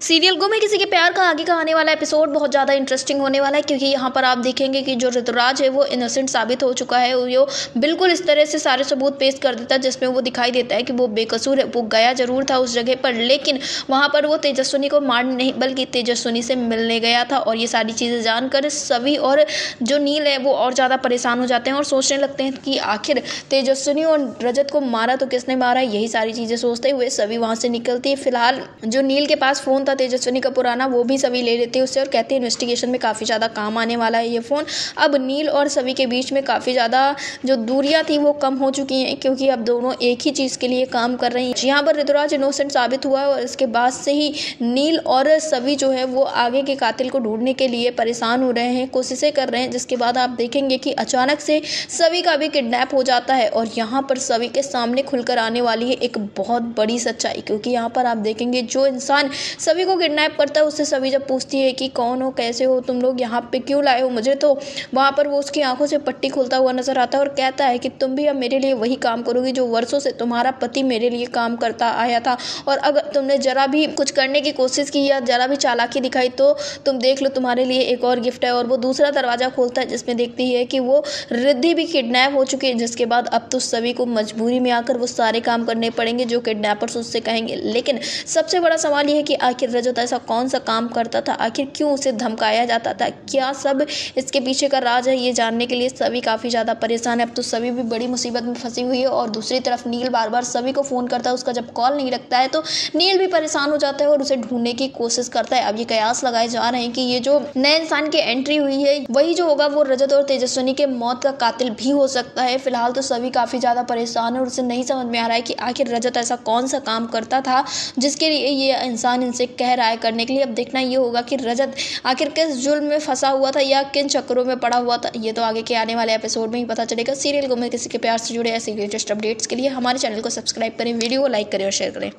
Serial गुम है किसी के प्यार का आगे का आने वाला एपिसोड बहुत ज़्यादा इंटरेस्टिंग होने वाला है, क्योंकि यहाँ पर आप देखेंगे कि जो ऋतुराज है वो इनोसेंट साबित हो चुका है। वो बिल्कुल इस तरह से सारे सबूत पेश कर देता है जिसमें वो दिखाई देता है कि वो बेकसूर है। वो गया जरूर था उस जगह पर, लेकिन वहाँ पर वो तेजस्विनी को मारने नहीं बल्कि तेजस्विनी से मिलने गया था। और ये सारी चीज़ें जानकर सभी और जो नील है वो और ज़्यादा परेशान हो जाते हैं और सोचने लगते हैं कि आखिर तेजस्विनी और रजत को मारा तो किसने मारा। यही सारी चीज़ें सोचते हुए सभी वहाँ से निकलती है। फिलहाल जो नील के पास फ़ोन था तेजस्विनी का पुराना, वो भी सभी ले लेते हैं उससे और कहते हैं इन्वेस्टिगेशन में काफ़ी ज़्यादा काम आने वाला है ये फ़ोन। अब नील और सभी के बीच में काफ़ी ज़्यादा जो दूरियां थी वो कम हो चुकी हैं, क्योंकि अब दोनों एक ही चीज़ के लिए काम कर रही हैं। यहाँ पर ऋतुराज इनोसेंट साबित हुआ है और इसके बाद से ही नील और सभी जो है वो आगे के कातिल को ढूंढने के लिए परेशान हो रहे हैं, कोशिशें कर रहे हैं। जिसके बाद आप देखेंगे कि अचानक से सभी का भी किडनैप हो जाता है और यहाँ पर सभी के सामने खुलकर आने वाली है एक बहुत बड़ी सच्चाई। क्योंकि यहाँ पर आप देखेंगे जो इंसान सभी को किडनैप करता है उससे सभी जब पूछती है कि कौन हो, कैसे हो, तुम लोग यहाँ पे क्यों लाए हो मुझे, तो वहाँ पर वो उसकी आंखों से पट्टी खोलता हुआ नजर आता है और कहता है कि तुम भी अब मेरे लिए वही काम करोगी जो वर्षों से तुम्हारा पति मेरे लिए काम करता आया था। और अगर तुमने जरा भी कुछ करने की कोशिश की या जरा भी चालाकी दिखाई तो तुम देख लो तुम्हारे लिए एक और गिफ्ट है। और वो दूसरा दरवाजा खोलता है जिसमें देखती है कि वो रिद्धि भी किडनैप हो चुकी है। जिसके बाद अब तो सभी को मजबूरी में आकर वो सारे काम करने पड़ेंगे जो किडनैपर्स उससे कहेंगे। लेकिन सबसे बड़ा सवाल यह है कि आखिर रजत ऐसा कौन सा काम करता था, आखिर क्यों उसे धमकाया जाता था, क्या सब इसके पीछे का राज है, ये जानने के लिए सभी काफ़ी ज़्यादा परेशान है। अब तो सभी भी बड़ी मुसीबत में फंसी हुई है और दूसरी तरफ नील बार बार सभी को फ़ोन करता है, उसका जब कॉल नहीं लगता है तो नील भी परेशान हो जाता है और उसे ढूंढने की कोशिश करता है। अब ये कयास लगाए जा रहे हैं कि ये जो नए इंसान की एंट्री हुई है वही जो होगा वो रजत और तेजस्विनी के मौत का कातिल भी हो सकता है। फिलहाल तो सभी काफ़ी ज़्यादा परेशान है और उसे नहीं समझ में आ रहा है कि आखिर रजत ऐसा कौन सा काम करता था जिसके लिए ये इंसान इनसे कह रहा है करने के लिए। अब देखना ये होगा कि रजत आखिर किस जुल्म में फंसा हुआ था या किन चक्करों में पड़ा हुआ था, ये तो आगे के आने वाले एपिसोड में ही पता चलेगा। सीरियल गुम है किसी के प्यार से जुड़े ऐसे लेटेस्ट अपडेट्स के लिए हमारे चैनल को सब्सक्राइब करें, वीडियो को लाइक करें और शेयर करें।